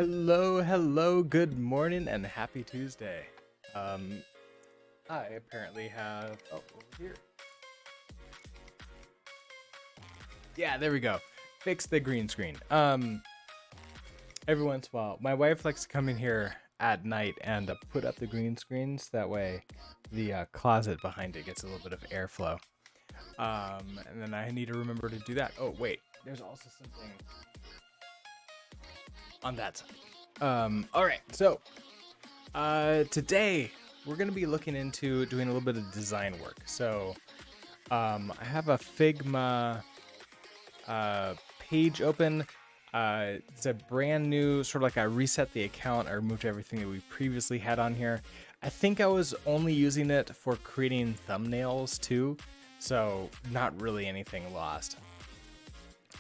Hello, good morning and happy Tuesday. Um, I apparently have, over here. Yeah, there we go. Fix the green screen. Every once in a while, my wife likes to come in here at night and put up the green screens. That way the closet behind it gets a little bit of airflow. And then I need to remember to do that. Oh, wait, there's also something on that side. All right, so today we're gonna be looking into doing a little bit of design work. So I have a Figma page open. It's a brand new sort of like I reset the account. I removed everything that we previously had on here. I think I was only using it for creating thumbnails too, so not really anything lost.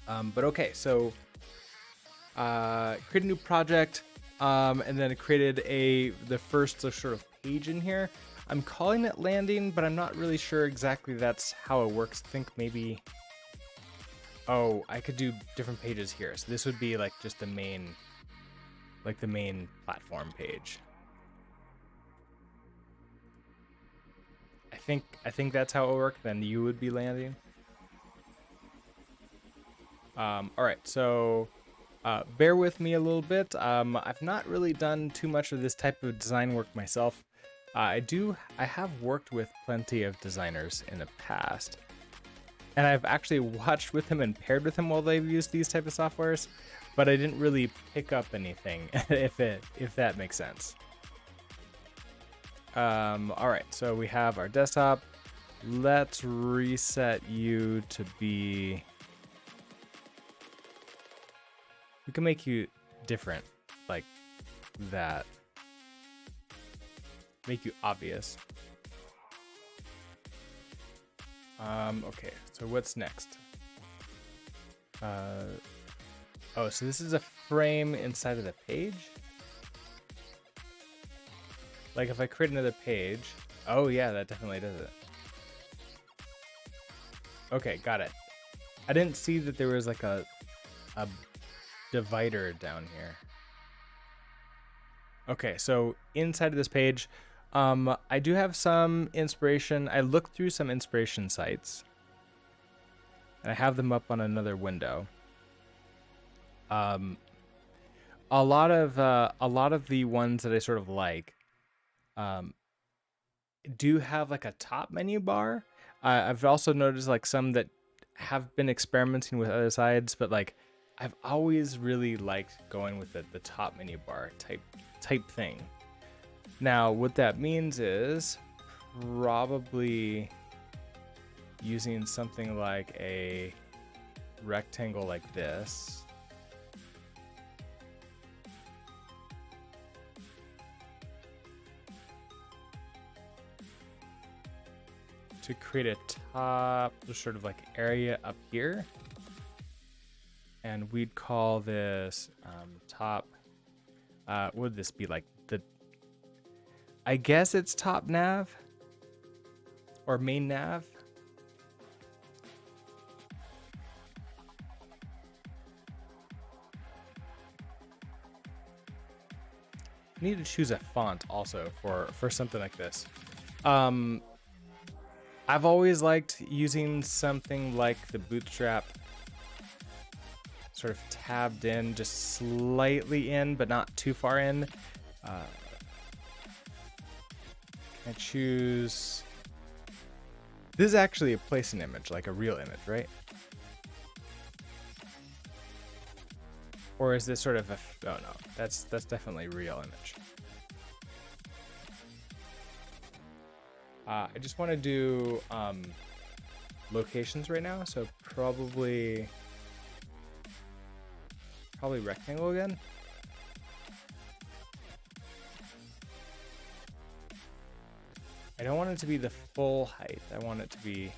But okay, so create a new project, and then it created the first sort of page in here. I'm calling it landing, but I'm not really sure exactly that's how it works. I think maybe, oh, I could do different pages here. So this would be like just the main platform page. I think that's how it would work. Then you would be landing. All right, so bear with me a little bit. I've not really done too much of this type of design work myself. I have worked with plenty of designers in the past, and I've actually watched with them and paired with them while they've used these type of softwares, but I didn't really pick up anything, if that makes sense. All right, so we have our desktop. Let's reset you to be. We can make you different, like that. Make you obvious. Okay, so what's next? Oh, so this is a frame inside of the page? Like if I create another page, oh yeah, that definitely does it. Okay, got it. I didn't see that there was like a divider down here. Okay, so inside of this page, I do have some inspiration. I looked through some inspiration sites, and I have them up on another window. A lot of the ones that I sort of like, do have like a top menu bar. I've also noticed like some that have been experimenting with other sides, but like I've always really liked going with the top menu bar type thing. Now, what that means is probably using something like a rectangle like this. To create a top sort of like area up here. And we'd call this top, would this be like I guess it's top nav or main nav. I need to choose a font also for something like this. I've always liked using something like the Bootstrap, sort of tabbed in, just slightly in, but not too far in. I choose. This is actually a placing image, like a real image, right? Or is this sort of a? Oh no, that's definitely a real image. I just want to do locations right now, so probably rectangle again. I don't want it to be the full height. I want it to be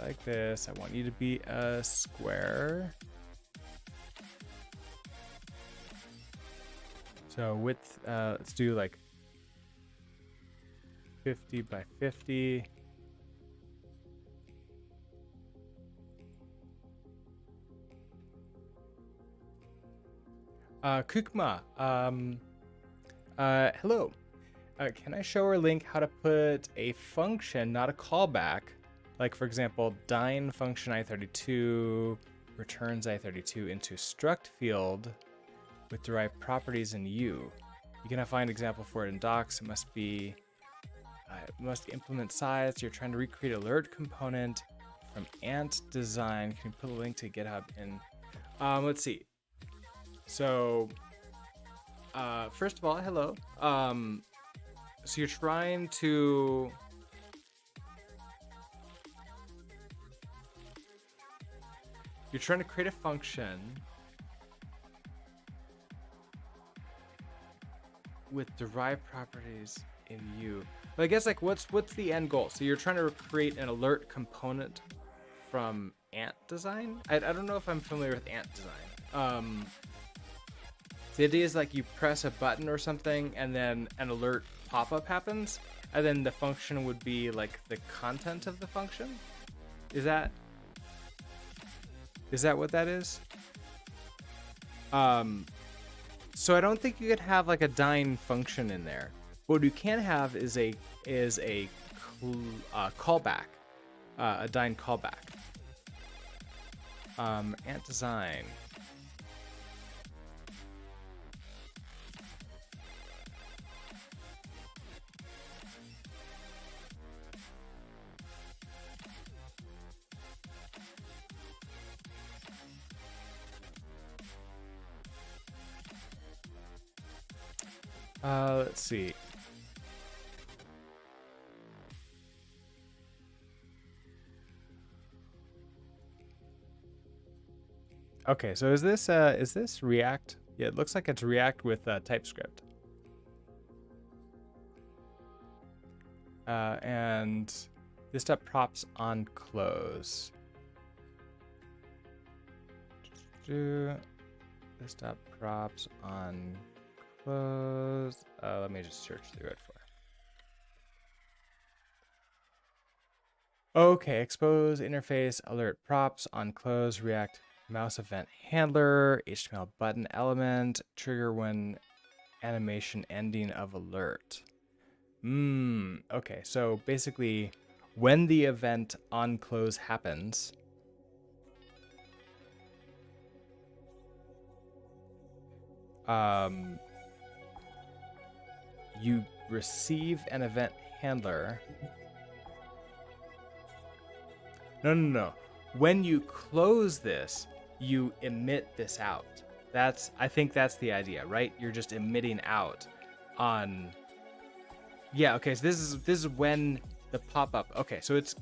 like this. I want you to be a square. So width, let's do like 50 by 50. Kukma, hello. Can I show or link how to put a function, not a callback, like for example, dyn function i32 returns i32 into struct field with derived properties in u? You can find example for it in docs. It must be, it must implement size. You're trying to recreate alert component from ant design. Can you put a link to GitHub in? Let's see. So, first of all, hello. So you're trying to create a function with derived properties in U. But I guess like what's the end goal? So you're trying to create an alert component from ant design? I don't know if I'm familiar with ant design. The idea is like you press a button or something and then an alert pop-up happens, and then the function would be like the content of the function. Is that what that is? So I don't think you could have like a dyn function in there. What you can have is a callback, a dyn callback. Ant design. Let's see. Okay, so is this React? Yeah, it looks like it's React with TypeScript. And this step props on close. This step props on close. Let me just search through it for. Okay, expose interface alert props on close React mouse event handler HTML button element trigger when animation ending of alert. Okay, so basically when the event on close happens, you receive an event handler. No. When you close this, you emit this out. I think that's the idea, right? You're just emitting out on. Yeah. Okay. So this is when the pop-up. Okay. So it's.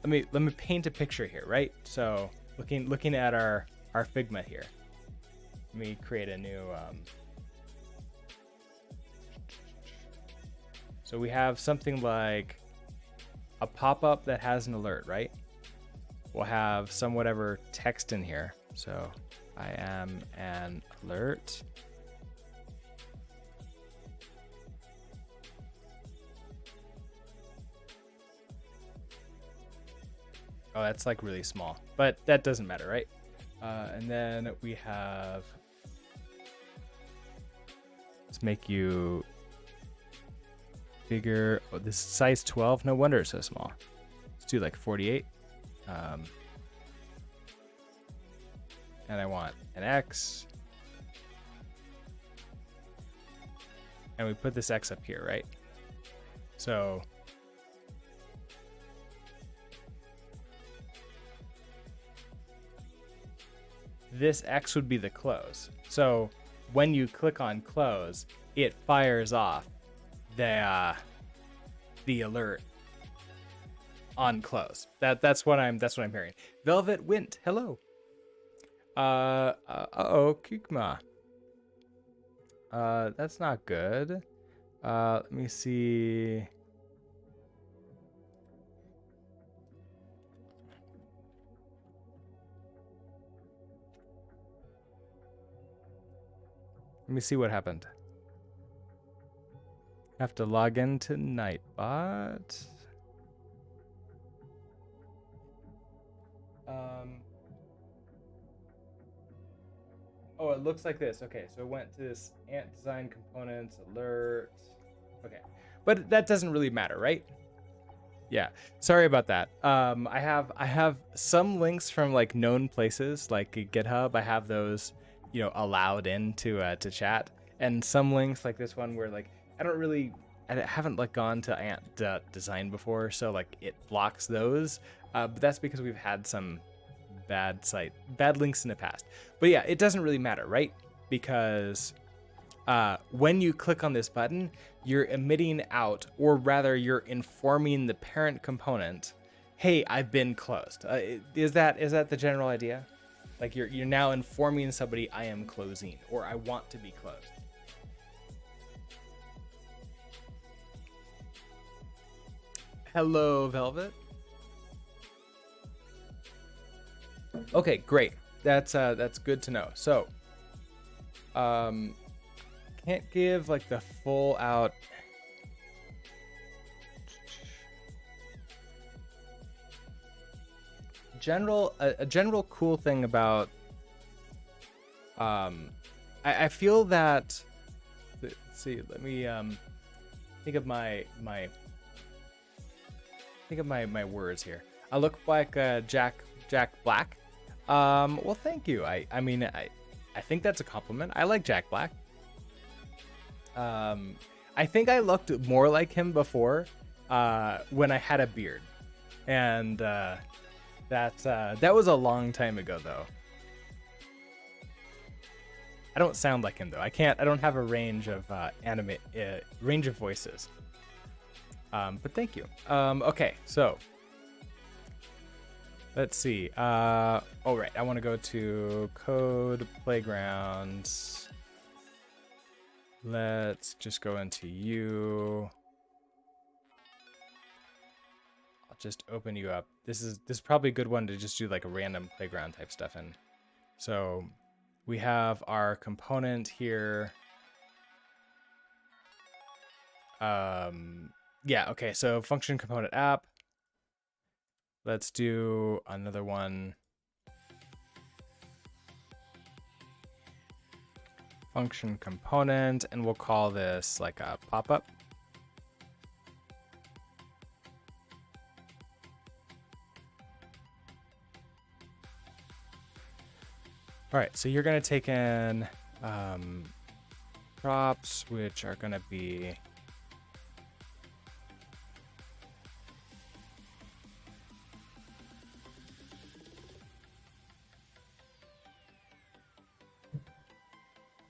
Let me paint a picture here, right? So looking at our Figma here. Let me create a new. So we have something like a pop-up that has an alert, right? We'll have some whatever text in here. So I am an alert. Oh, that's like really small, but that doesn't matter, right? And then we have, let's make you bigger. Oh, this is size 12. No wonder it's so small. Let's do like 48. And I want an X. And we put this X up here, right? So this X would be the close. So when you click on close, it fires off the alert on close. That's what I'm hearing. Velvet Wint, hello. Kukma. That's not good. Let me see. Let me see what happened. I have to log into Nightbot. Oh, it looks like this. Okay, so it went to this ant design components alert. Okay, but that doesn't really matter, right? Yeah, sorry about that. I have some links from like known places like GitHub. I have those, allowed into to chat, and some links like this one where like I haven't like gone to Ant Design before, so like it blocks those. But that's because we've had some bad links in the past. But yeah, it doesn't really matter, right? Because when you click on this button, you're emitting out, or rather, you're informing the parent component, "Hey, I've been closed." Is that the general idea? Like you're now informing somebody, "I am closing," or "I want to be closed." Hello, Velvet. Okay, great. That's good to know. So, um, can't give like the full out a general cool thing about I feel that, let's see, let me think of my words here. I look like Jack Black. Well, thank you. I mean, I think that's a compliment. I like Jack Black. I think I looked more like him before when I had a beard, and that was a long time ago though. I don't sound like him though. I don't have a range of range of voices. But thank you. Okay, so let's see. All right, I want to go to Code Playgrounds. Let's just go into you. I'll just open you up. This is probably a good one to just do like a random playground type stuff in. So we have our component here. Yeah, okay, so function component app. Let's do another one. Function component, and we'll call this like a pop-up. All right, so you're gonna take in props, which are gonna be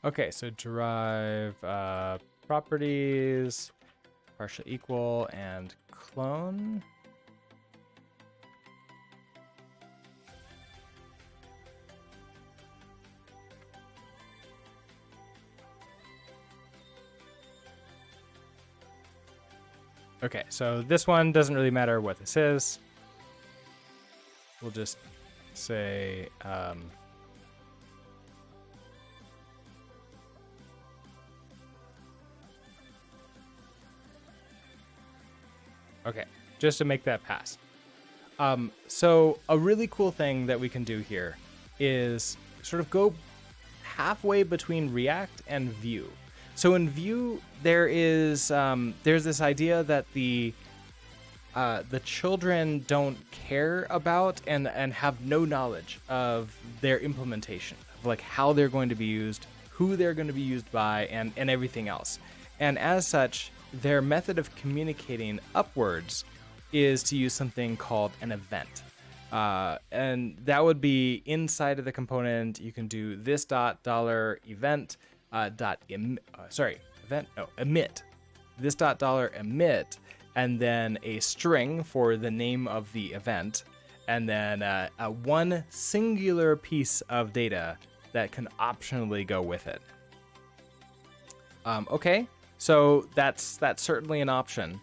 okay, so derive properties, partial equal, and clone. Okay, so this one doesn't really matter what this is. We'll just say okay, just to make that pass. So a really cool thing that we can do here is sort of go halfway between React and Vue. So in Vue, there's this idea that the children don't care about and have no knowledge of their implementation, of like how they're going to be used, who they're going to be used by, and everything else. And as such, their method of communicating upwards is to use something called an event. And that would be inside of the component. You can do this dot dollar event emit this dot dollar emit, and then a string for the name of the event, and then a one singular piece of data that can optionally go with it. Okay, so that's certainly an option.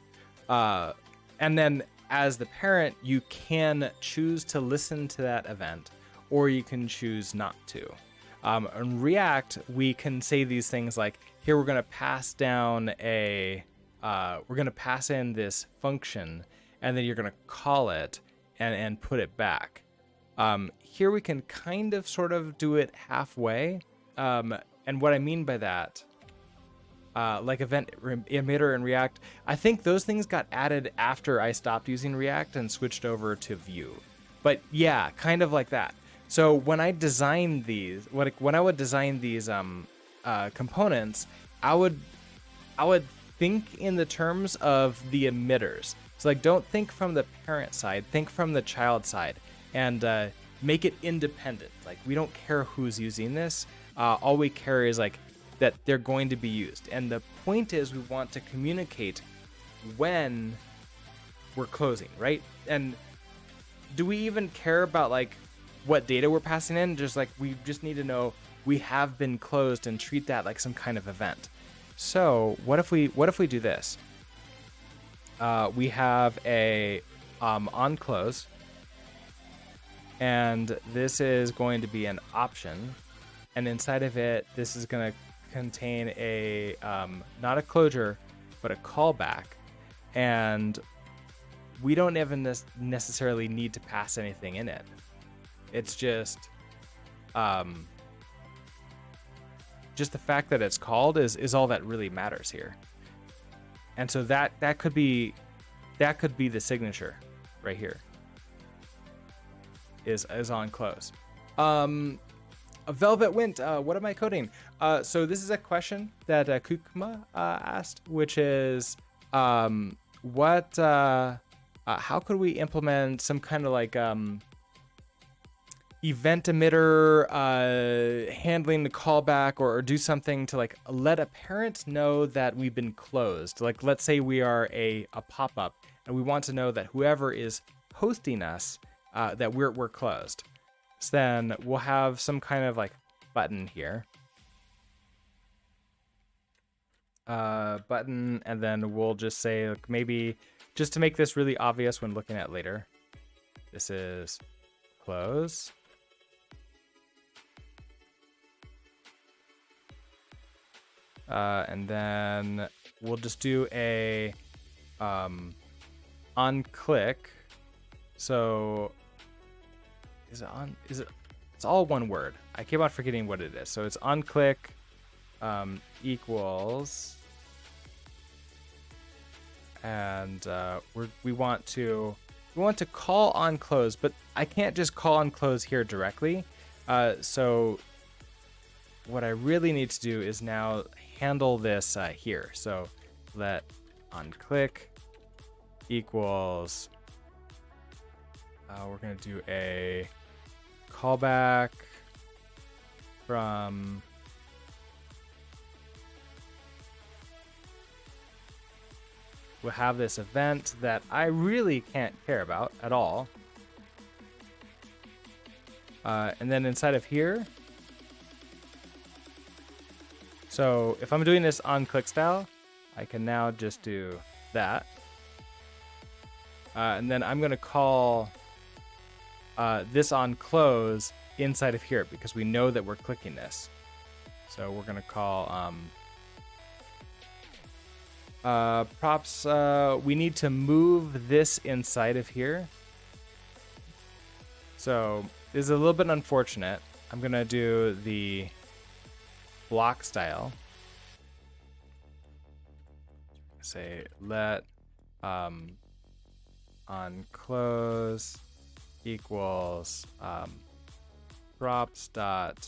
And then as the parent, you can choose to listen to that event, or you can choose not to. In React, we can say these things like, here we're going to pass down we're going to pass in this function, and then you're going to call it and put it back. Here we can kind of sort of do it halfway. And what I mean by that, like event emitter and React, I think those things got added after I stopped using React and switched over to Vue. But yeah, kind of like that. So when I design these, when I would design these components, I would think in the terms of the emitters. So like, don't think from the parent side, think from the child side, and make it independent. Like, we don't care who's using this. All we care is like that they're going to be used. And the point is, we want to communicate when we're closing, right? And do we even care about like what data we're passing in? Just like, we just need to know we have been closed and treat that like some kind of event. So what if we do this? We have a on close, and this is going to be an option, and inside of it, this is going to contain a not a closure, but a callback, and we don't even necessarily need to pass anything in it. It's just the fact that it's called is all that really matters here. And so that could be the signature right here. Is on close. Velvet Wint, what am I coding? So this is a question that Kukma asked, which is how could we implement some kind of like event emitter handling the callback, or do something to like let a parent know that we've been closed. Like, let's say we are a pop-up and we want to know that whoever is hosting us, that we're closed. So then we'll have some kind of like button here. Button, and then we'll just say, like, maybe just to make this really obvious when looking at later, this is close. And then we'll just do a on click. So is it it's all one word. I keep on forgetting what it is. So it's on click equals, and we want to call on close, but I can't just call on close here directly. So what I really need to do is now handle this here. So let on click equals, we're going to do a callback from we'll have this event that I really can't care about at all. And then inside of here, so if I'm doing this on click style, I can now just do that. And then I'm going to call this on close inside of here, because we know that we're clicking this. So we're going to call props. We need to move this inside of here. So this is a little bit unfortunate. I'm going to do the block style. Say let on close equals props dot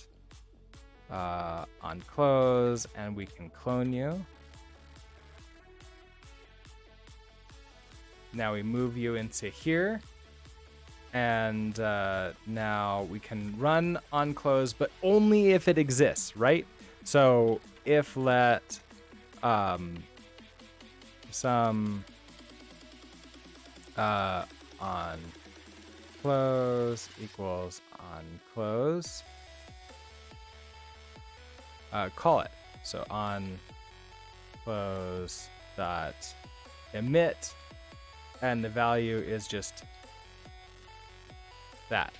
on close, and we can clone you. Now we move you into here, and now we can run on close, but only if it exists, right? So if let some on close equals on close, call it. So on close dot emit, and the value is just that.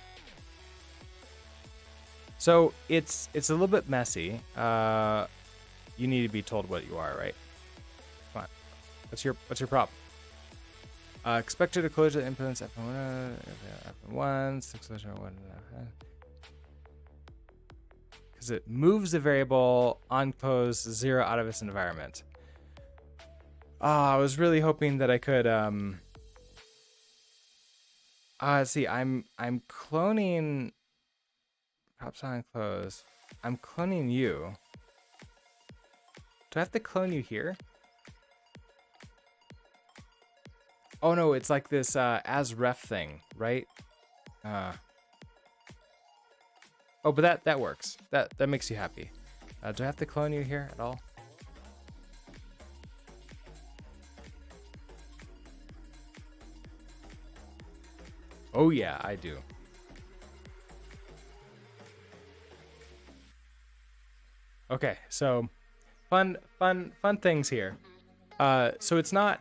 So it's a little bit messy. You need to be told what you are, right? Come on. What's your prop? Expected to closure implements F1, 6 1. because it moves the variable on close 0 out of its environment. I was really hoping that I could let's see, I'm cloning props on close. I'm cloning you. Do I have to clone you here? Oh no, it's like this as ref thing, right? Oh, but that works. That makes you happy. Do I have to clone you here at all? Oh yeah, I do. Okay, so fun things here. So it's not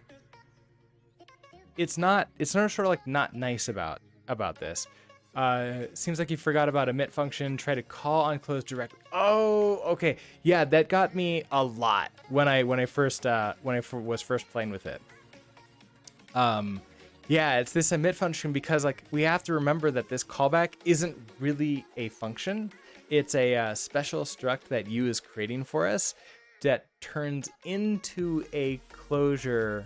sort of like not nice about this. Seems like you forgot about emit function. Try to call on close directly. Oh, okay. Yeah, that got me a lot when I was first playing with it. Yeah, it's this emit function because like we have to remember that this callback isn't really a function. It's a special struct that U is creating for us that turns into a callback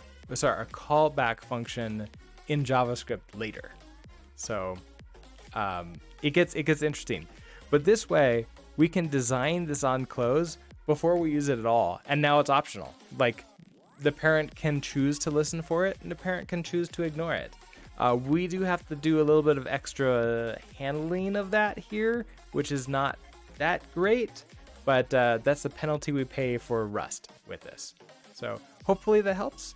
function in JavaScript later. So it gets interesting. But this way, we can design this on close before we use it at all, and now it's optional. Like the parent can choose to listen for it, and the parent can choose to ignore it. We do have to do a little bit of extra handling of that here, which is not that great, but that's the penalty we pay for Rust with this. So hopefully that helps.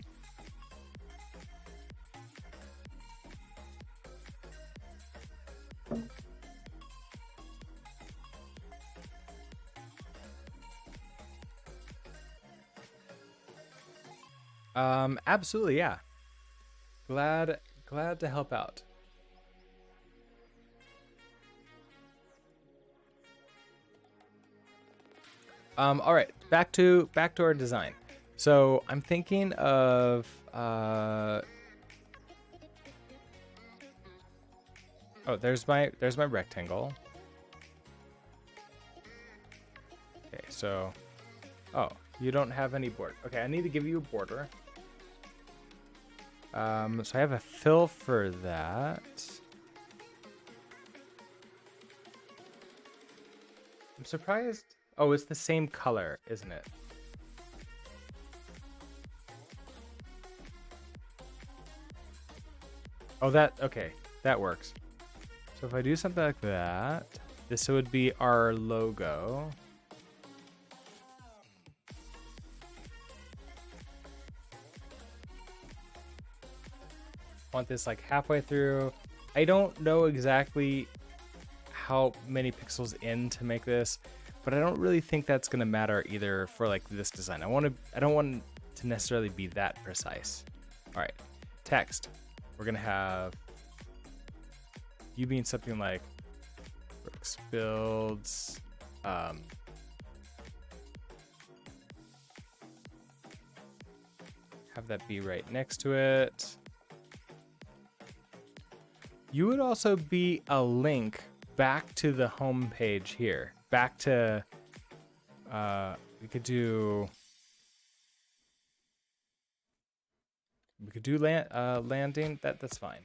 Absolutely, yeah. Glad to help out. All right, back to our design. So I'm thinking of oh, there's my rectangle. Okay, so oh, you don't have any border. Okay, I need to give you a border. So I have a fill for that. I'm surprised. Oh, it's the same color, isn't it? Oh, okay, that works. So if I do something like that, this would be our logo. Want this like halfway through. I don't know exactly how many pixels in to make this, but I don't really think that's gonna matter either for like this design. I don't want to necessarily be that precise. All right, text. We're gonna have you being something like Brooks builds. Have that be right next to it. You would also be a link back to the home page here. Back to, we could do landing. That's fine.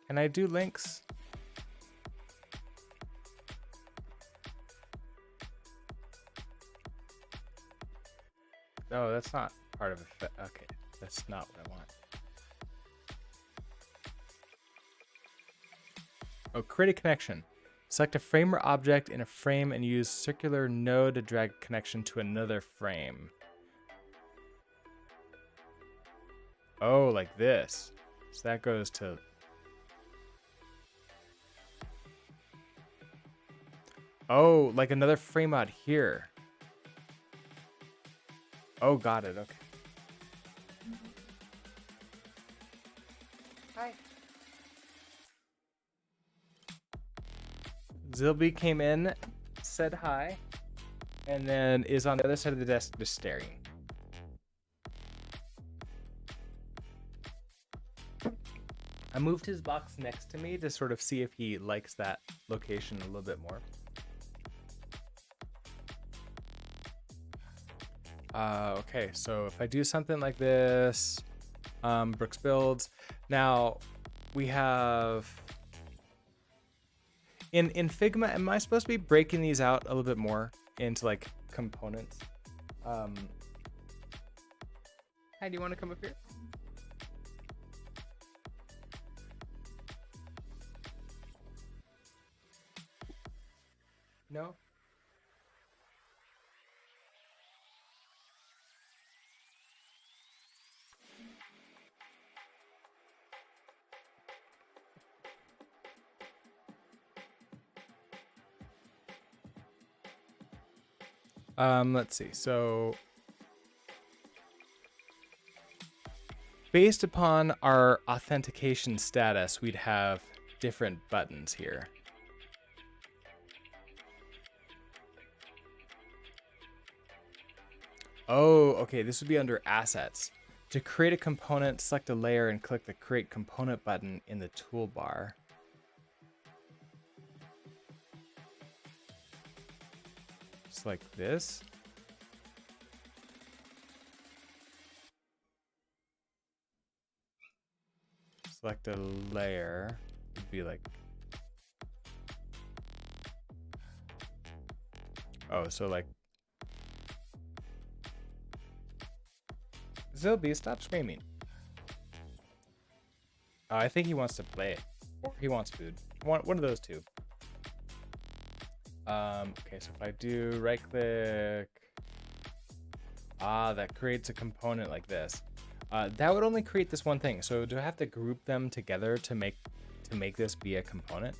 Can I do links? Oh, that's not part of it. Okay, that's not what I want. Oh, create a connection. Select a frame or object in a frame and use circular node to drag connection to another frame. Oh, like this. So that goes to... Oh, like another frame out here. Oh, got it. Okay. Hi. Zilby came in, said hi. and then is on the other side of the desk just staring. I moved his box next to me to sort of see if he likes that location a little bit more. Okay, so if I do something like this, Brooks builds. Now we have in Figma. Am I supposed to be breaking these out a little bit more into like components? Hi, do you want to come up here? No? Let's see. So based upon our authentication status, we'd have different buttons here. Oh, okay. This would be under assets. To create a component, select a layer and click the create component button in the toolbar. Just like this. Select a layer. It'd be like, oh, so like, Zilby, stop screaming. I think he wants to play, or he wants food. One of those two. Okay, so if I do right click, that creates a component like this. That would only create this one thing. So do I have to group them together to make this be a component?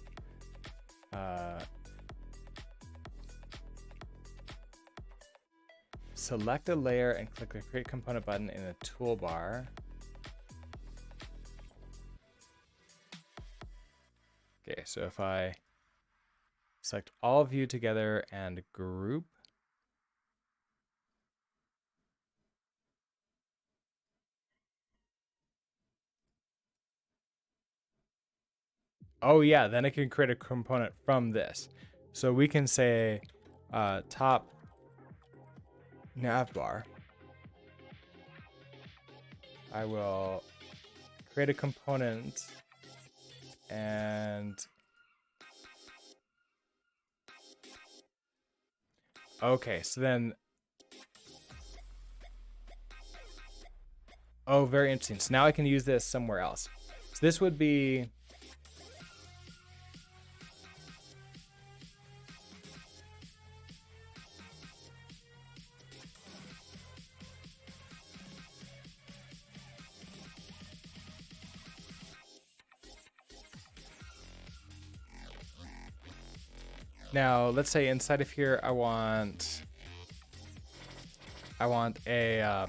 Select a layer and click the create component button in the toolbar. Okay, so if I select all view together and group. Oh yeah, then I can create a component from this. So we can say top navbar. I will create a component and okay, so then oh, very interesting. So now I can use this somewhere else. So this would be now, let's say inside of here, I want a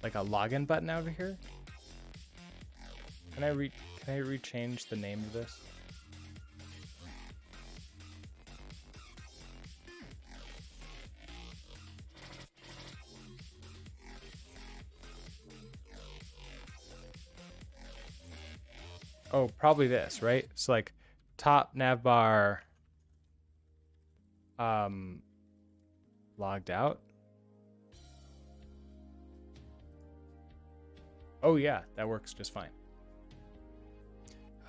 like a login button over here. Can I rechange the name of this? Oh, probably this, right? So like top navbar logged out. Oh yeah, that works just fine.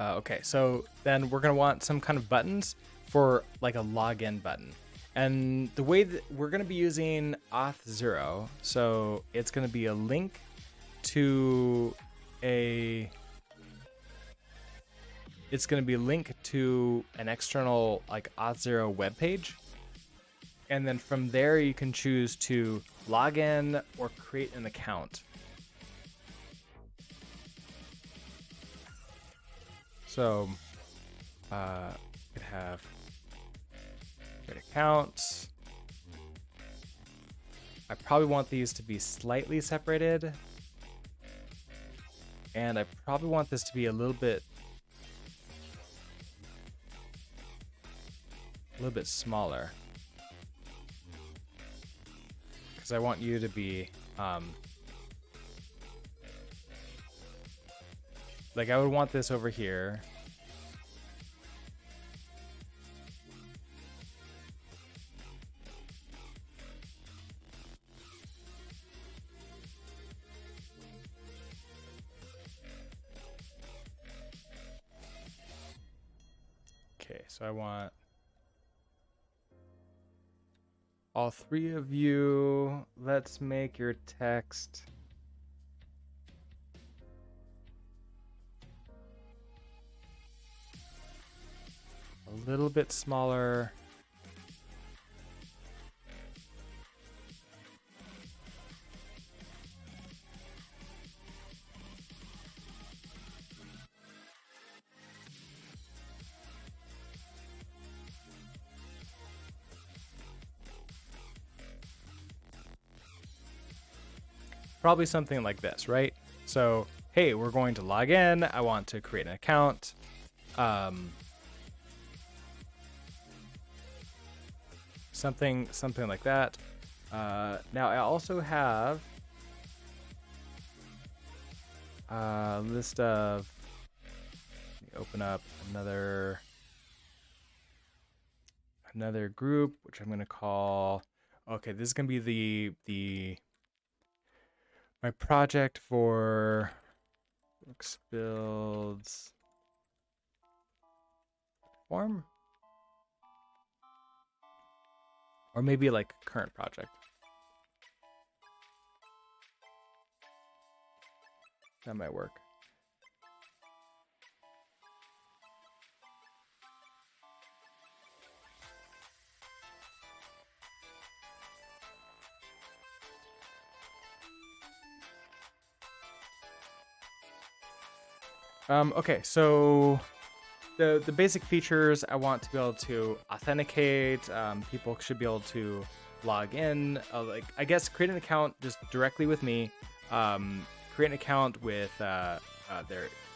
Okay, so then we're gonna want some kind of buttons for like a login button. And the way that we're gonna be using auth0, so it's gonna be a link to an external like auth0 web page. And then from there you can choose to log in or create an account. So could have create accounts. I probably want these to be slightly separated. And I probably want this to be a little bit smaller. because I want you to be like, I would want this over here. Okay, so I want all three of you. Let's make your text a little bit smaller. Probably something like this, right? So, hey, we're going to log in. I want to create an account. Something like that. Now I also have a list of, let me open up another group, which I'm going to call, okay, this is going to be my project for Brooks builds form, or maybe like current project. That might work. Okay, so the basic features, I want to be able to authenticate. People should be able to log in. Like, I guess create an account just directly with me. Create an account with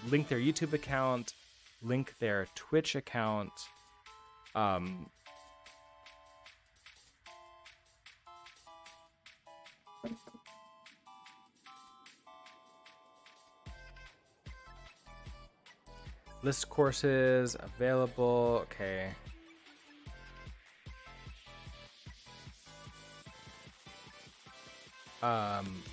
link their YouTube account, link their Twitch account. List courses available. Okay.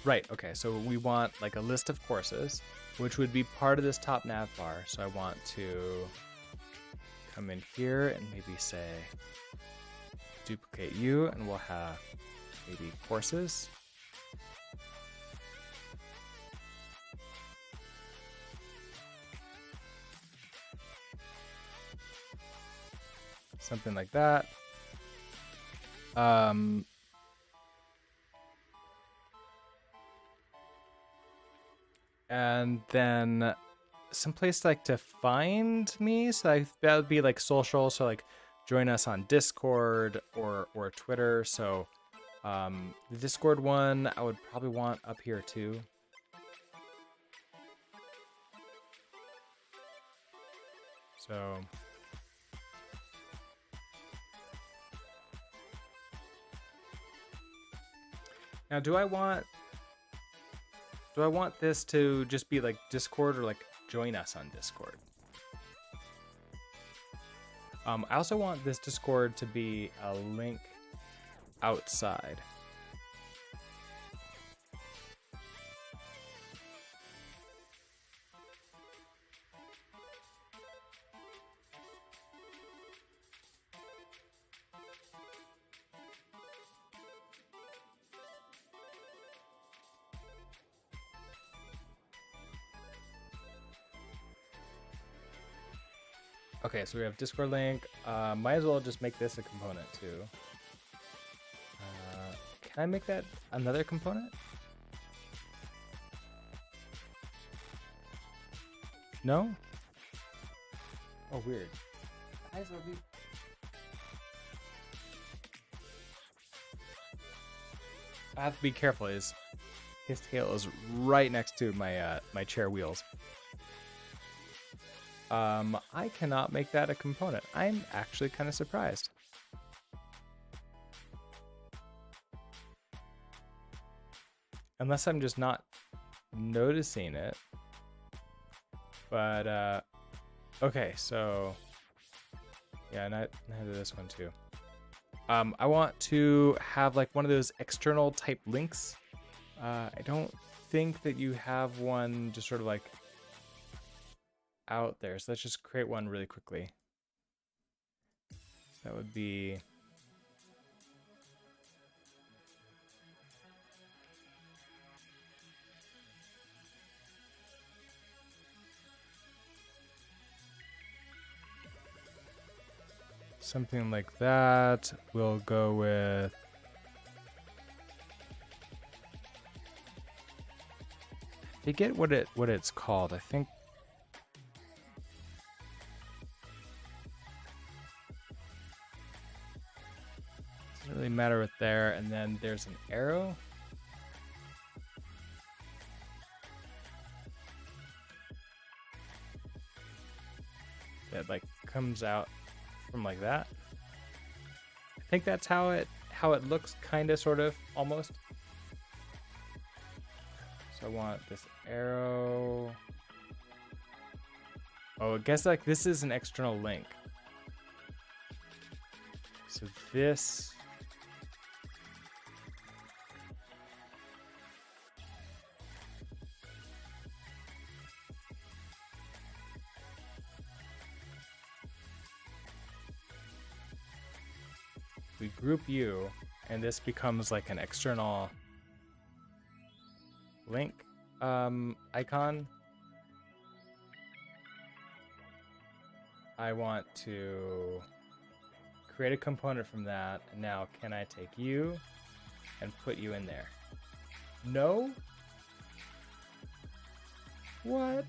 Right. Okay. So we want like a list of courses, which would be part of this top nav bar. So I want to come in here and maybe say duplicate you, and we'll have maybe courses. Something like that. And then someplace like to find me. So that would be like social. So like join us on Discord or Twitter. So the Discord one I would probably want up here too. So now do I want this to just be like Discord or like join us on Discord? I also want this Discord to be a link outside. Okay, so we have Discord link. Might as well just make this a component too. Can I make that another component? No? Oh, weird. Hi, Sophie. I have to be careful. His tail is right next to my my chair wheels. I cannot make that a component. I'm actually kind of surprised. Unless I'm just not noticing it. But, okay, so yeah, and I have this one too. I want to have like one of those external type links. I don't think that you have one just sort of like out there. So let's just create one really quickly. That would be something like that. We'll go with I forget what it's called. I think it doesn't really matter with there. And then there's an arrow. That like comes out from like that. I think that's how it looks, kind of, sort of, almost. So I want this arrow. Oh, I guess like this is an external link. So this. We group you, and this becomes like an external link icon. I want to create a component from that. Now, can I take you and put you in there? No? What?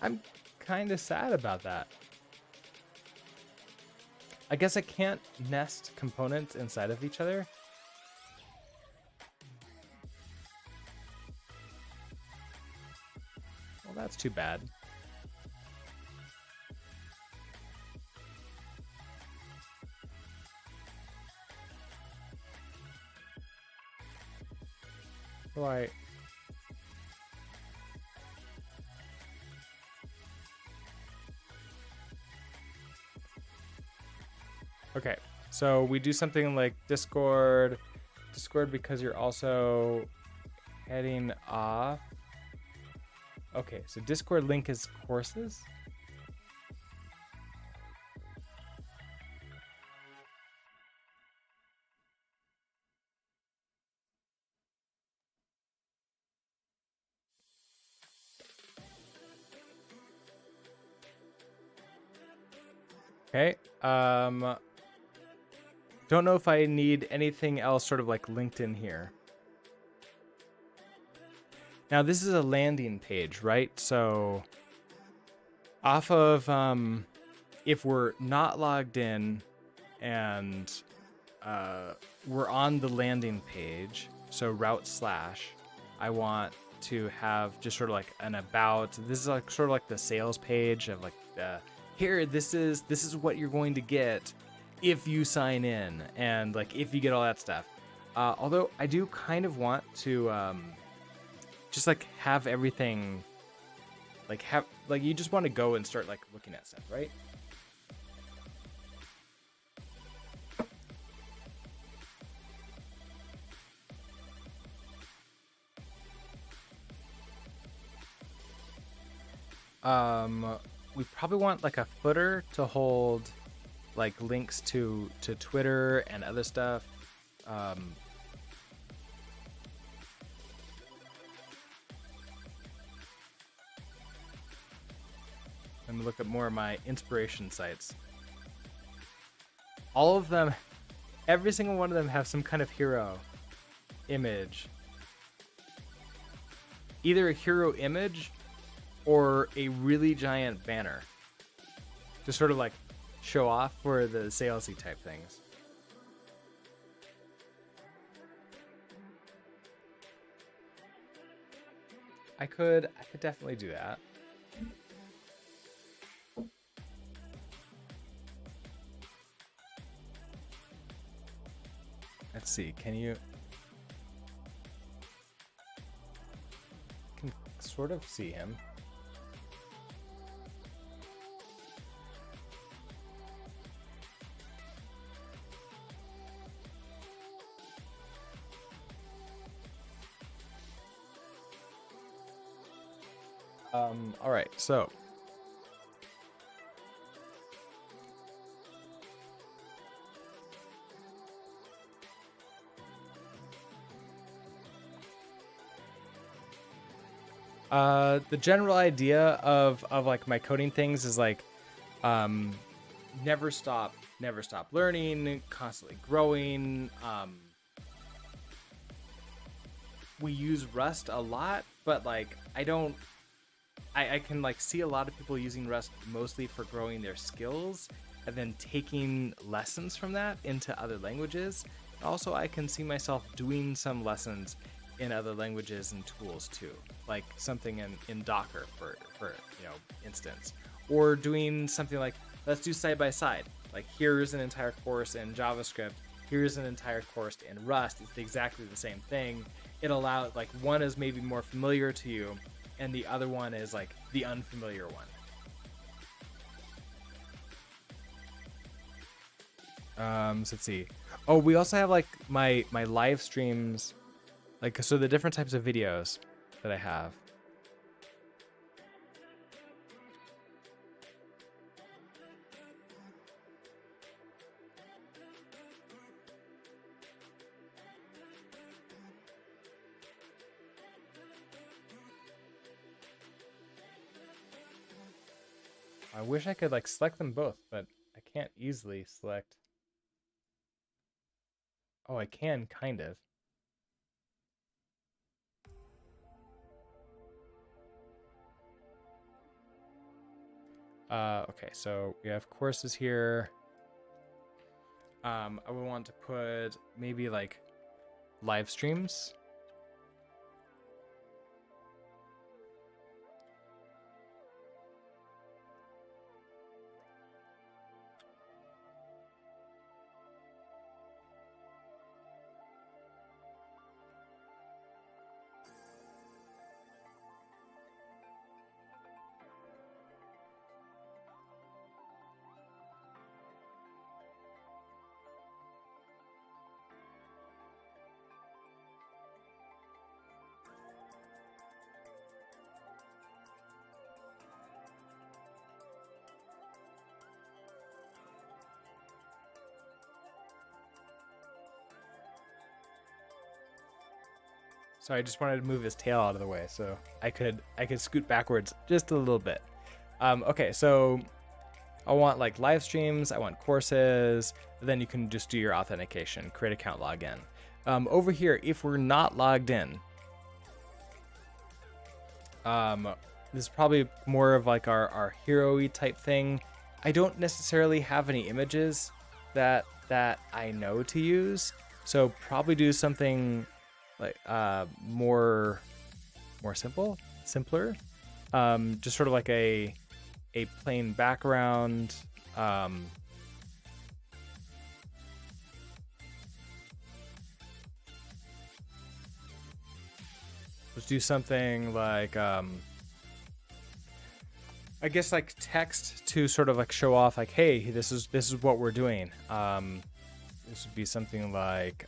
I'm kind of sad about that. I guess I can't nest components inside of each other. Well, that's too bad. Right. Okay, so we do something like Discord because you're also heading off. Okay, so Discord link is courses. Okay, don't know if I need anything else sort of like linked in here. Now this is a landing page, right? So off of, if we're not logged in and we're on the landing page, so route slash, I want to have just sort of like an about. This is like sort of like the sales page of like here, this is what you're going to get if you sign in, and like if you get all that stuff. Although I do kind of want to just like have everything like you just want to go and start like looking at stuff, right? We probably want like a footer to hold like links to Twitter and other stuff. Let me look at more of my inspiration sites. All of them, every single one of them have some kind of hero image. Either a hero image or a really giant banner to sort of like show off for the salesy type things. I could definitely do that. see. Can you can sort of see him. All right, so the general idea of like my coding things is like never stop learning, constantly growing. We use Rust a lot, but like I can like see a lot of people using Rust mostly for growing their skills and then taking lessons from that into other languages. Also, I can see myself doing some lessons in other languages and tools too, like something in Docker for instance, or doing something like, let's do side by side. Like here's an entire course in JavaScript, here's an entire course in Rust. It's exactly the same thing. It allows like one is maybe more familiar to you, and the other one is like the unfamiliar one. So let's see. Oh, we also have like my live streams, like so the different types of videos that I have. I wish I could like select them both, but I can't easily select. Oh, I can kind of. Okay, so we have courses here. I would want to put maybe like live streams. So I just wanted to move his tail out of the way so I could scoot backwards just a little bit. Okay, so I want like live streams, I want courses, then you can just do your authentication, create account, log in. Over here, if we're not logged in, this is probably more of like our hero-y type thing. I don't necessarily have any images that I know to use, so probably do something like more simpler, just sort of like a plain background. Let's do something like I guess like text to sort of like show off like, hey, this is what we're doing. This would be something like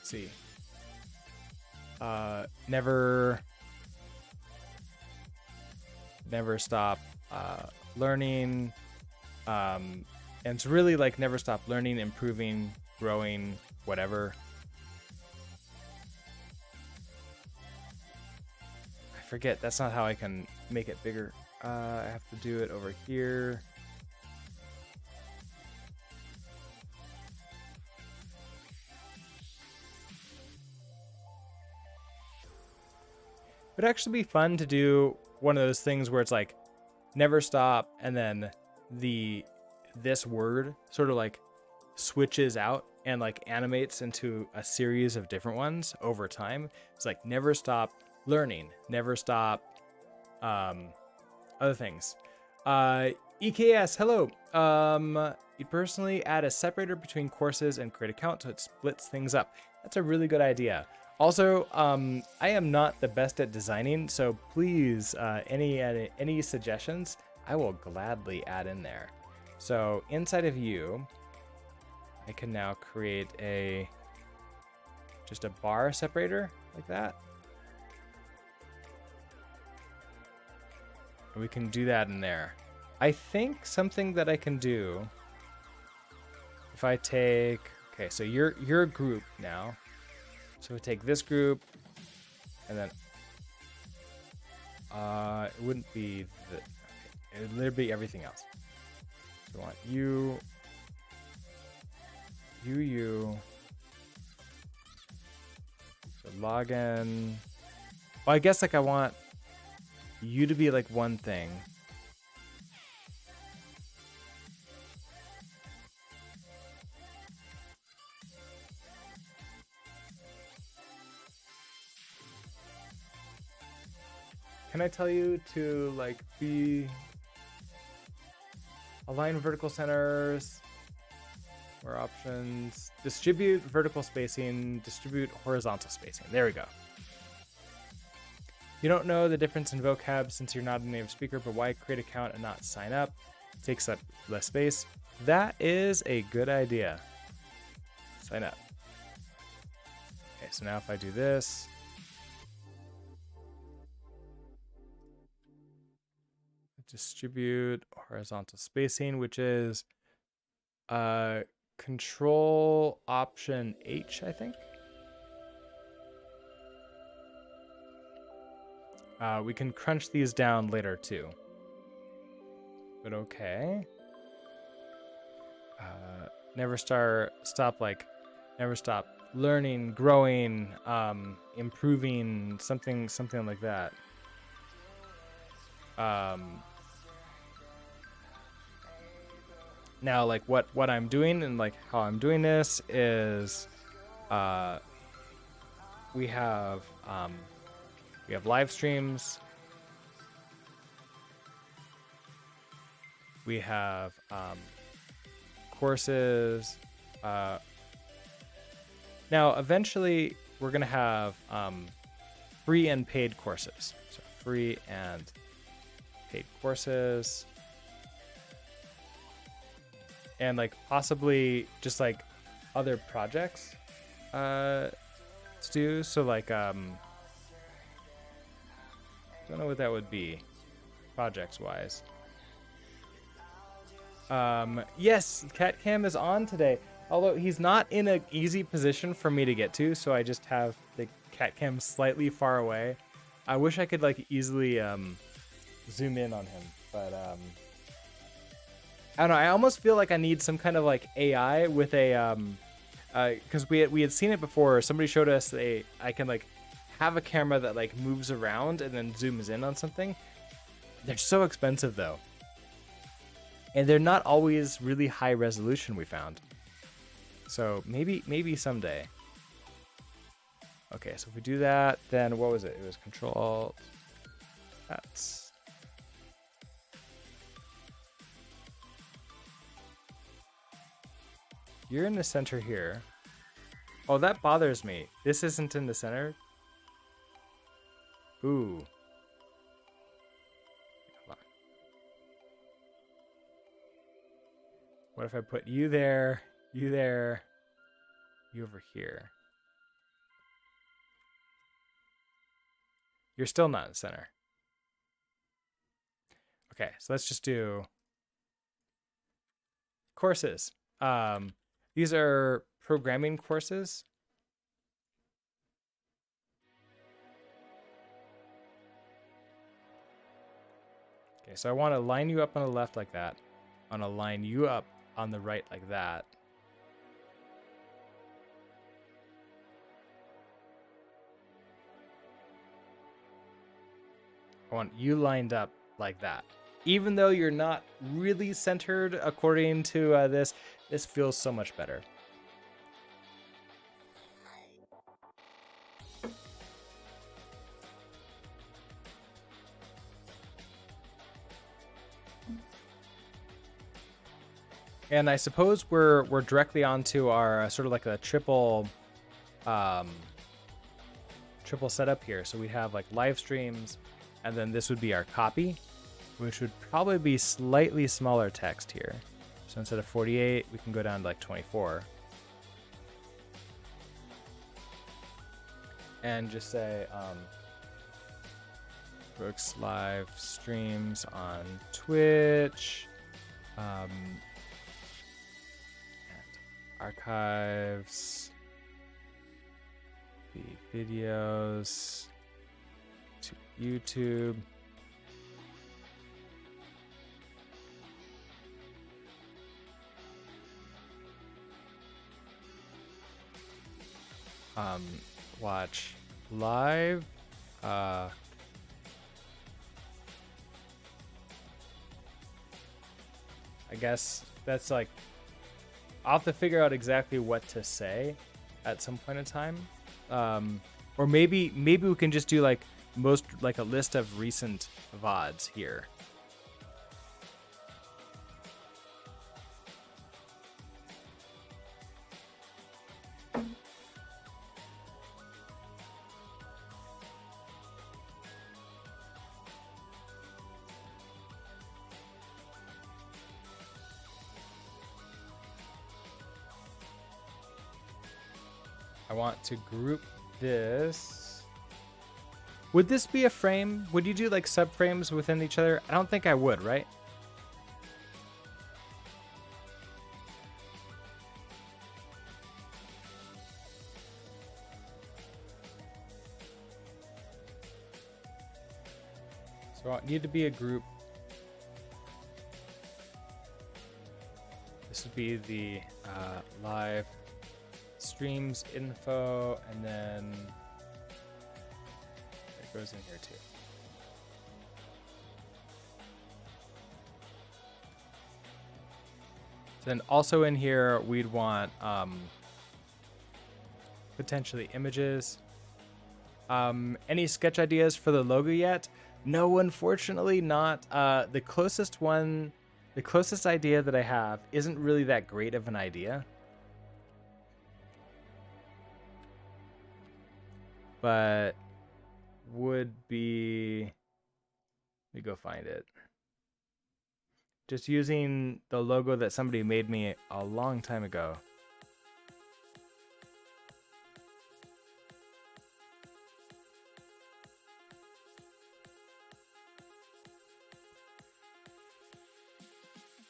let's see. Never stop learning. And it's really like never stop learning, improving, growing, whatever. I forget, that's not how I can make it bigger. I have to do it over here. It would actually be fun to do one of those things where it's like never stop and then this word sort of like switches out and like animates into a series of different ones over time. It's like never stop learning, never stop other things. EKS, hello. You'd personally add a separator between courses and create account so it splits things up. That's a really good idea. Also, I am not the best at designing, so please, any suggestions, I will gladly add in there. So inside of you, I can now create just a bar separator like that. And we can do that in there. I think something that I can do, if I take, okay, so you're a group now. So we take this group, and then it wouldn't be the, okay, it would literally be everything else. So I want you. So login. Well, I guess like I want you to be like one thing. Can I tell you to like be align vertical centers? More options. Distribute vertical spacing, distribute horizontal spacing. There we go. You don't know the difference in vocab since you're not a native speaker, but why create an account and not sign up? It takes up less space. That is a good idea. Sign up. Okay, so now if I do this, distribute horizontal spacing, which is Control Option H, I think. We can crunch these down later too. But okay. Never stop learning, growing, improving, something like that. Now, like what I'm doing and like how I'm doing this is, we have live streams. We have courses. Now, eventually, we're gonna have free and paid courses. So free and paid courses. And like possibly just like other projects to do. So like don't know what that would be projects wise. Yes, CatCam is on today, although he's not in an easy position for me to get to, so I just have the CatCam slightly far away. I wish I could like easily zoom in on him, but I don't know. I almost feel like I need some kind of like AI with a because we had seen it before. Somebody showed us I can like have a camera that like moves around and then zooms in on something. They're so expensive though, and they're not always really high resolution. We found. So maybe someday. Okay, so if we do that, then what was it? It was Control. That's. You're in the center here. Oh, that bothers me. This isn't in the center. Ooh. Hold on. What if I put you there, you there, you over here? You're still not in the center. Okay, so let's just do courses. These are programming courses. Okay, so I want to line you up on the left like that. I want to line you up on the right like that. I want you lined up like that. Even though you're not really centered according to this feels so much better. And I suppose we're directly onto our sort of like a um, triple setup here. So we have like live streams, and then this would be our copy, which would probably be slightly smaller text here. So instead of 48, we can go down to like 24. And just say, Brooks live streams on Twitch, and archives the videos to YouTube. Watch live. I guess that's like, I'll have to figure out exactly what to say at some point in time. Or maybe we can just do like a list of recent VODs here. I want to group this. Would this be a frame? Would you do like subframes within each other? I don't think I would, right? So I need to be a group. This would be the live streams info, and then it goes in here too. Then also in here, we'd want potentially images. Any sketch ideas for the logo yet? No, unfortunately not. The closest idea that I have isn't really that great of an idea. But would be, let me go find it. Just using the logo that somebody made me a long time ago.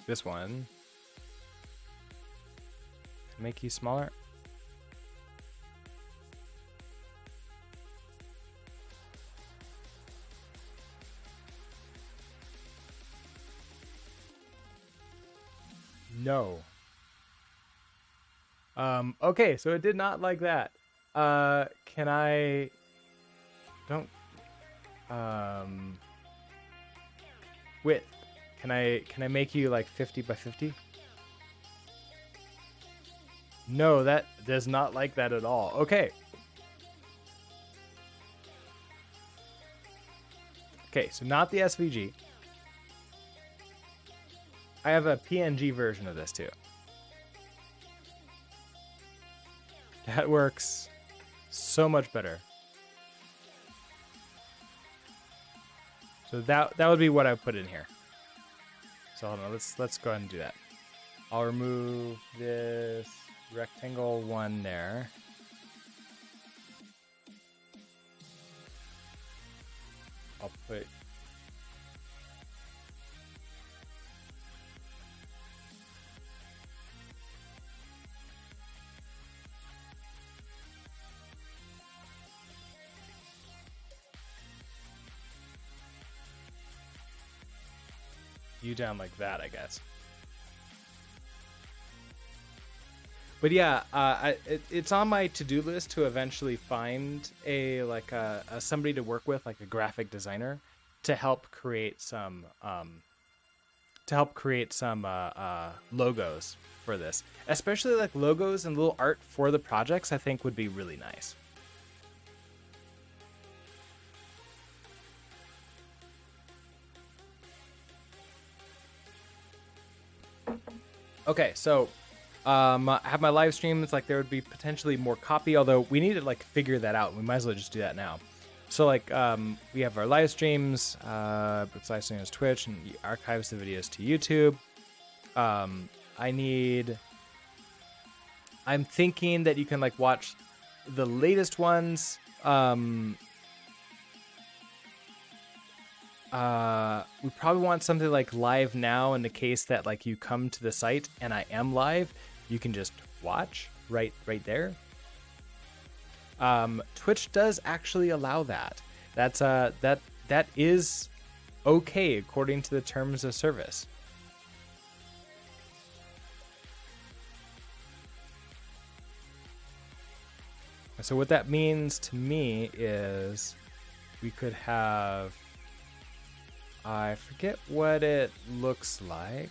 This one. Make you smaller. No. Okay, so it did not like that. Can I don't width. Can I make you like 50 by 50? No, that does not like that at all. Okay. Okay, so not the SVG. I have a PNG version of this too. That works so much better. So that would be what I put in here. So hold on, let's go ahead and do that. I'll remove this rectangle one there. I'll put you down like that, I guess. But yeah, it's on my to-do list to eventually find somebody to work with, like a graphic designer, to help create some logos for this, especially like logos and little art for the projects. I think would be really nice. Okay, so I have my live streams. Like there would be potentially more copy, although we need to like figure that out. We might as well just do that now. So like we have our live streams. It's live streams Twitch and archives the videos to YouTube. I'm thinking that you can like watch the latest ones. We probably want something like live now in the case that like you come to the site and I am live, you can just watch right there. Twitch does actually allow that. That's that is okay according to the terms of service. So what that means to me is we could have, I forget what it looks like.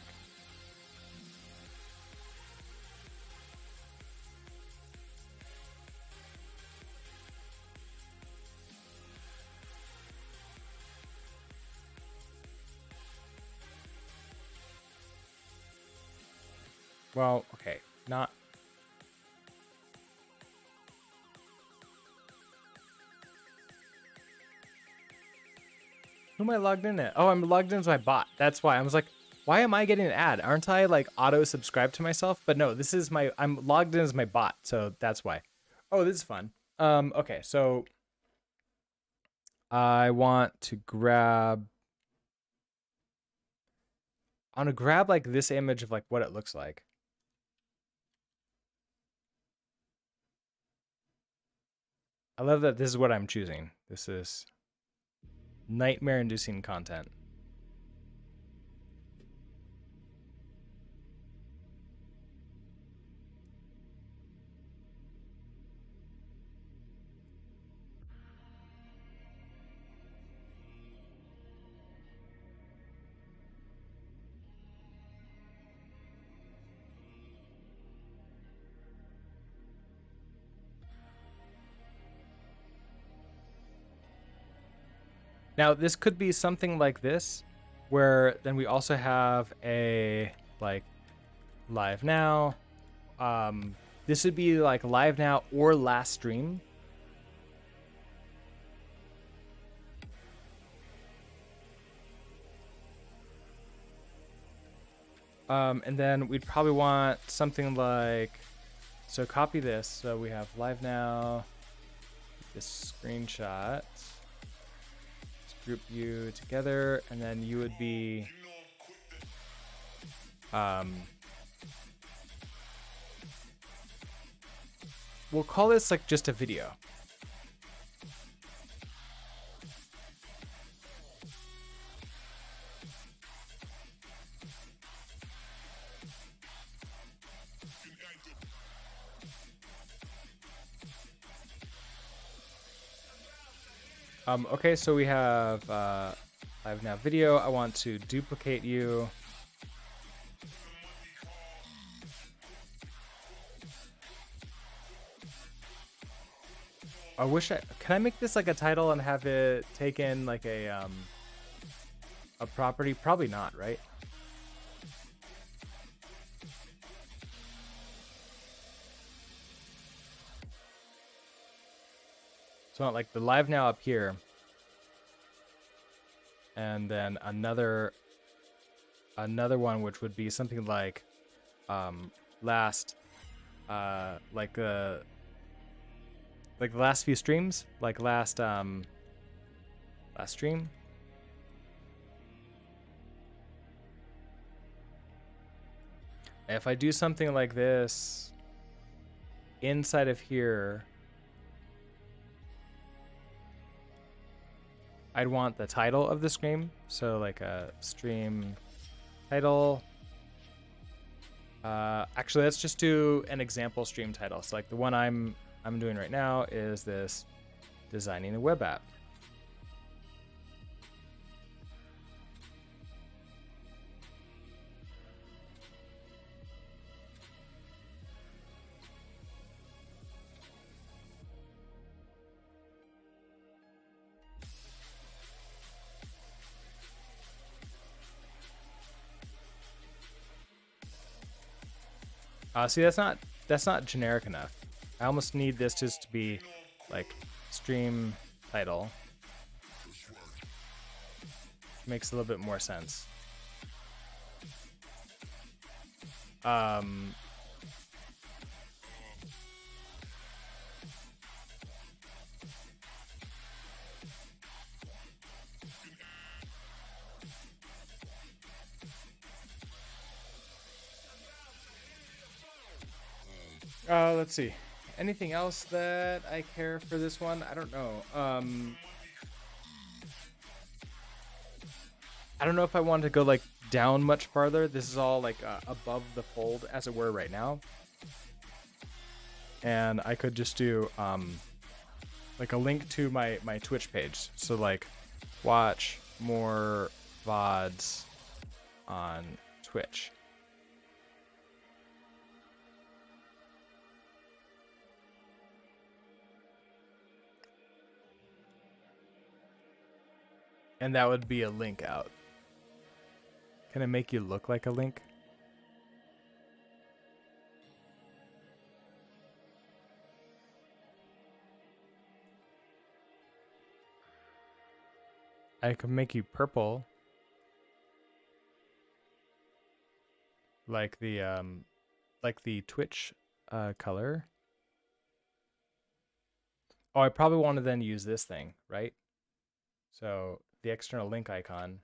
Well, okay, not. Who am I logged in at? Oh, I'm logged in as my bot. That's why. I was like, why am I getting an ad? Aren't I like auto subscribed to myself? But no, this is my, I'm logged in as my bot. So that's why. Oh, this is fun. Okay, so I want to grab, like this image of like what it looks like. I love that this is what I'm choosing. This is nightmare inducing content. Now, this could be something like this, where then we also have a like live now. This would be like live now or last stream. And then we'd probably want something like, so copy this. So we have live now, this screenshot. Group you together, and then you would be we'll call this like just a video. Okay, so we have live now video. I want to duplicate you. I wish can I make this like a title and have it taken like a property? Probably not, right? So I want like the live now up here. And then another one which would be something like last like the last few streams, like last stream. If I do something like this inside of here, I'd want the title of the stream. So like a stream title. Actually, let's just do an example stream title. So like the one I'm doing right now is this designing a web app. See, that's not generic enough. I almost need this just to be like stream title. Makes a little bit more sense. Let's see. Anything else that I care for this one? I don't know. I don't know if I want to go like down much farther. This is all like above the fold, as it were, right now. And I could just do like a link to my Twitch page. So like, watch more VODs on Twitch. And that would be a link out. Can I make you look like a link? I can make you purple. Like the Twitch color. Oh, I probably want to then use this thing, right? So the external link icon.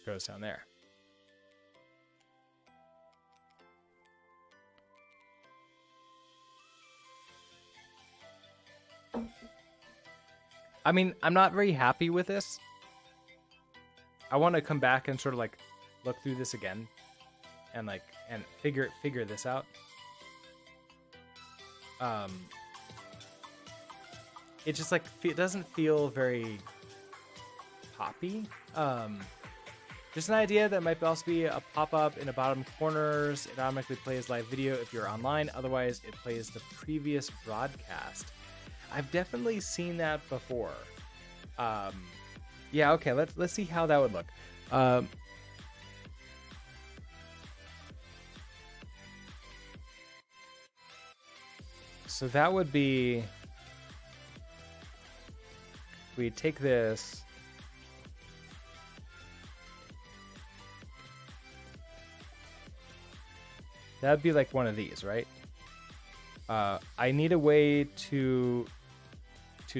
Goes down there. I mean, I'm not very happy with this. I want to come back and sort of like look through this again and like and figure this out. It just like it doesn't feel very poppy. Just an idea that might also be a pop-up in the bottom corners. It automatically plays live video if you're online. Otherwise, it plays the previous broadcast. I've definitely seen that before. Yeah, okay, let's see how that would look. So that would be, we take this, that'd be like one of these, right? I need a way to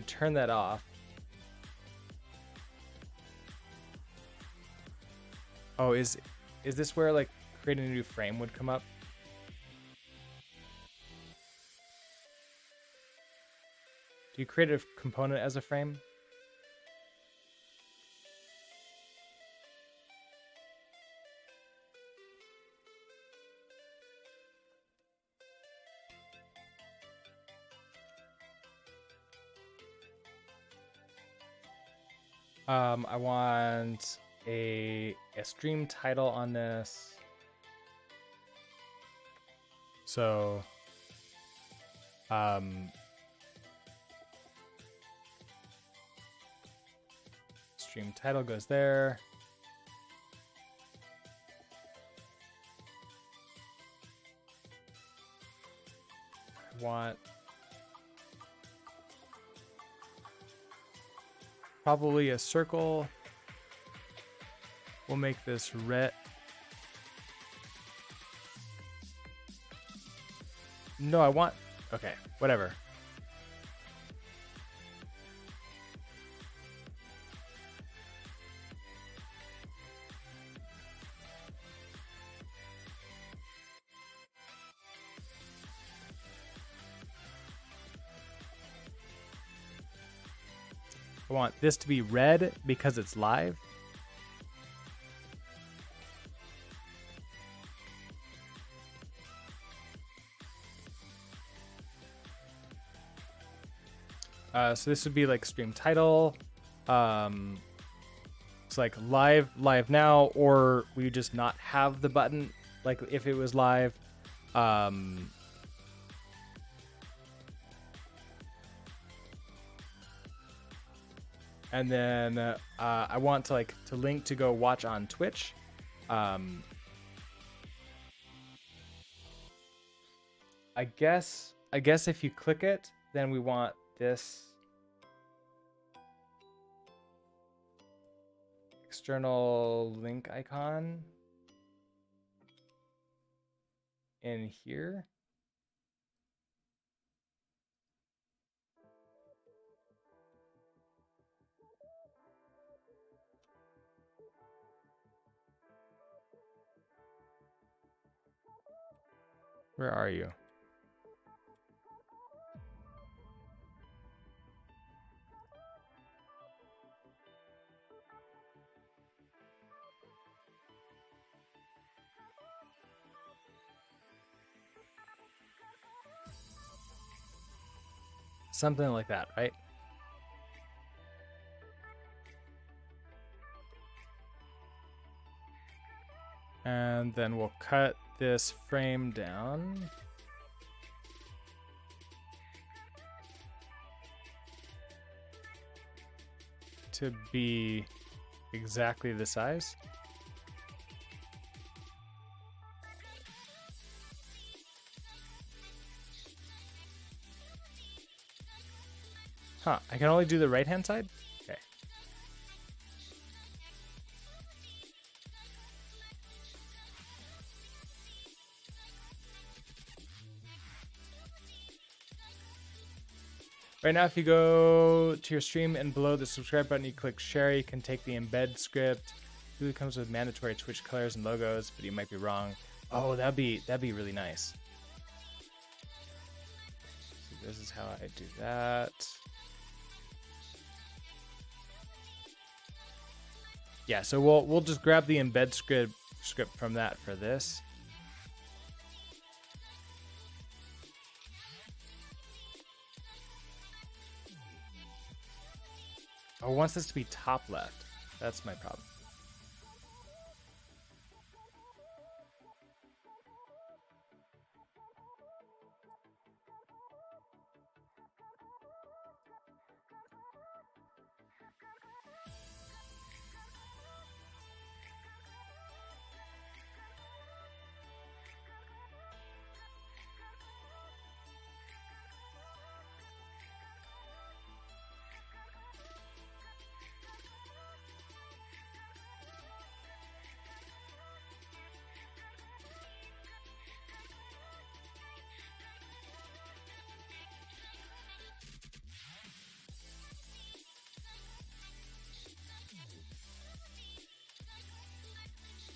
turn that off. Oh, is this where like creating a new frame would come up? Do you create a component as a frame? I want a stream title on this. So, stream title goes there. I want probably a circle. We'll make this red. No, I want, okay, whatever. I want this to be red because it's live. So this would be like stream title. It's like live now, or we just not have the button. Like if it was live, And then I want to link to go watch on Twitch. I guess if you click it, then we want this external link icon in here. Where are you? Something like that, right? And then we'll cut this frame down. To be exactly the size. Huh, I can only do the right-hand side? Okay. Right now, if you go to your stream and below the subscribe button, you click share, you can take the embed script. It really comes with mandatory Twitch colors and logos, but you might be wrong. Oh, that'd be really nice. So this is how I do that. Yeah, so we'll just grab the embed script from that for this. Oh, it wants this to be top left. That's my problem.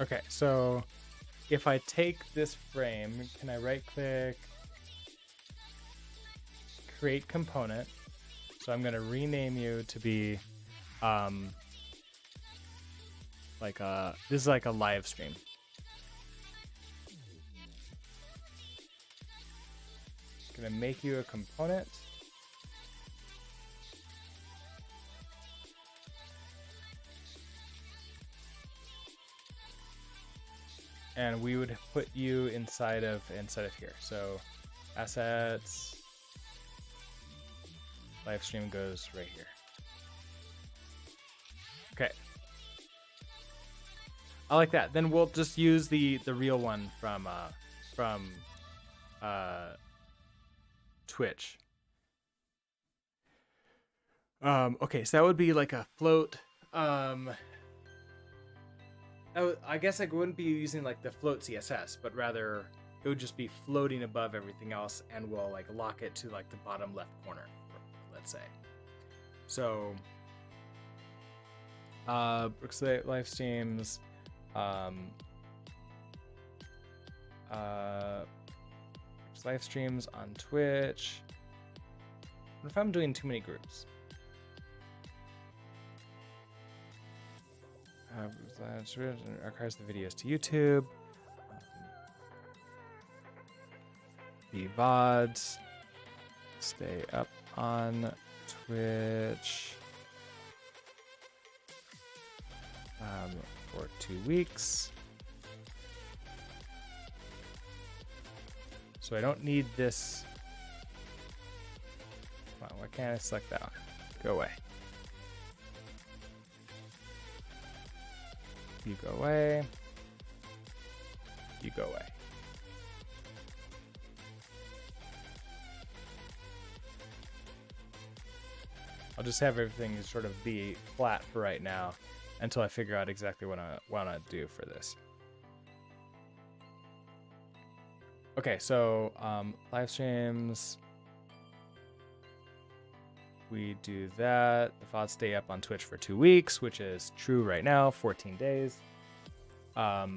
Okay, so if I take this frame, can I right click, create component? So I'm gonna rename you to be this is like a live stream. Gonna make you a component. And we would put you inside of here. So assets, live stream goes right here. Okay. I like that. Then we'll just use the real one from Twitch. Okay, so that would be like a float. I guess I wouldn't be using like the float CSS, but rather it would just be floating above everything else, and we'll like lock it to like the bottom left corner, let's say. So Brookside live streams, live streams on Twitch. What if I'm doing too many groups? Archives the videos to YouTube. The VODs. Stay up on Twitch for 2 weeks. So I don't need this. Come on, why can't I select that one? Go away. You go away. You go away. I'll just have everything sort of be flat for right now until I figure out exactly what I want to do for this. Okay, so live streams. We do that. The VODs stay up on Twitch for 2 weeks, which is true right now, 14 days. I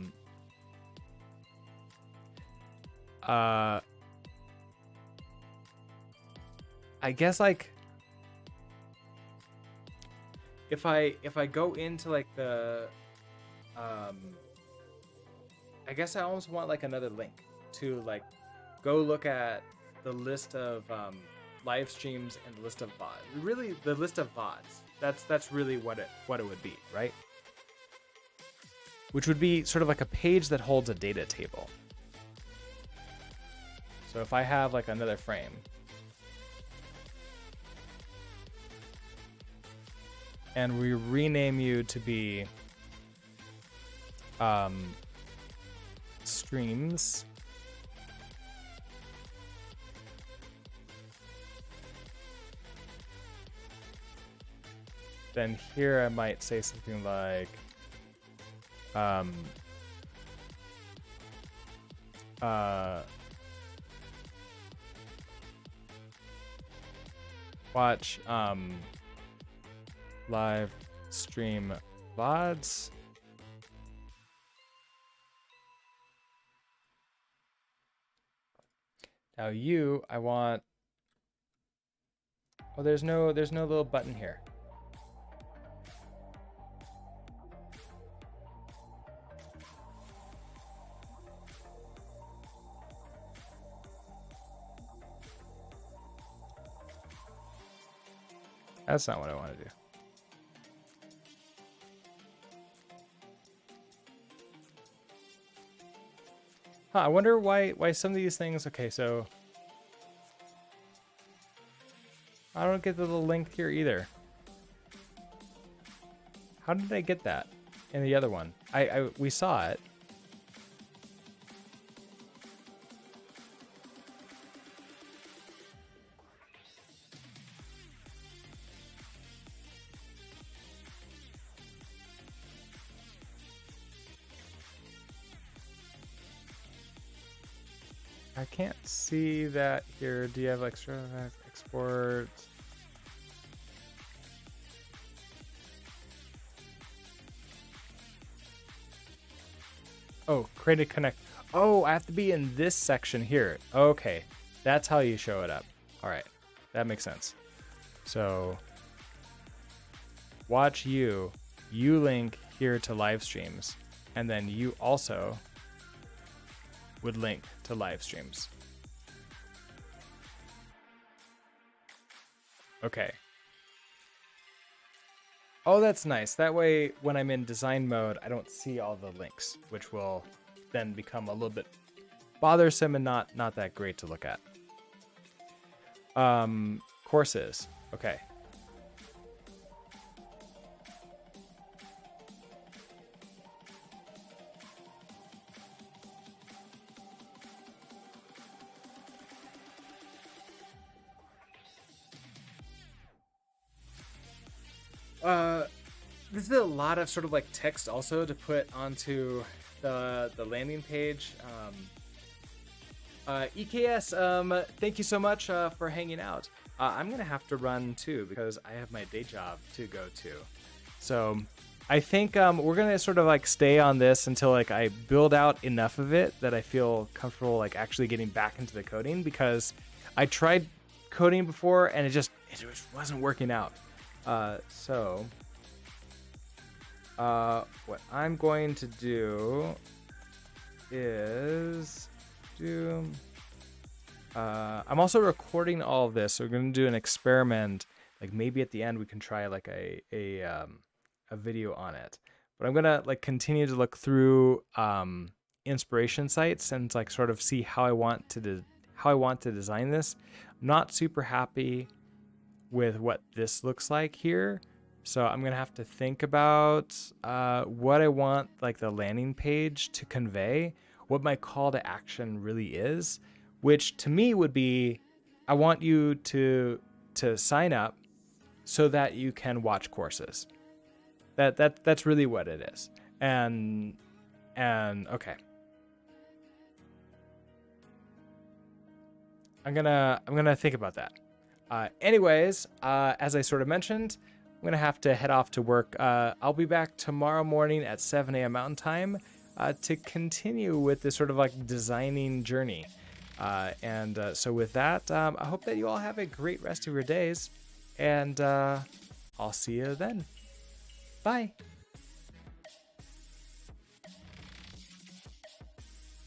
guess like if I go into like the I guess I almost want like another link to like go look at the list of live streams and the list of VODs. Really, the list of VODs. That's really what it would be, right? Which would be sort of like a page that holds a data table. So if I have like another frame, and we rename you to be streams, then here I might say something like watch live stream VODs. Now I want, oh, there's no little button here. That's not what I want to do. Huh, I wonder why some of these things, okay, so I don't get the little link here either. How did I get that in the other one? We saw it. I can't see that here. Do you have extra export? Oh, create a connect. Oh, I have to be in this section here. Okay, that's how you show it up. All right, that makes sense. So watch you link here to live streams, and then you also would link to live streams. Okay. Oh, that's nice. That way, when I'm in design mode, I don't see all the links, which will then become a little bit bothersome and not that great to look at. Courses. Okay. This is a lot of sort of like text also to put onto the landing page. EKS, thank you so much for hanging out. I'm gonna have to run too because I have my day job to go to. So I think we're gonna sort of like stay on this until like I build out enough of it that I feel comfortable like actually getting back into the coding, because I tried coding before and it just wasn't working out. What I'm going to do is I'm also recording all of this, so we're going to do an experiment. Like maybe at the end we can try like a video on it. But I'm gonna like continue to look through inspiration sites and like sort of see how I want to design this. I'm not super happy with what this looks like here, So I'm gonna have to think about what I want like the landing page to convey, what my call to action really is, which to me would be, I want you to sign up so that you can watch courses. That's really what it is. And okay, I'm gonna think about that. Anyways, as I sort of mentioned, I'm gonna have to head off to work. I'll be back tomorrow morning at 7 a.m. Mountain Time to continue with this sort of like designing journey. So with that, I hope that you all have a great rest of your days, and I'll see you then. Bye.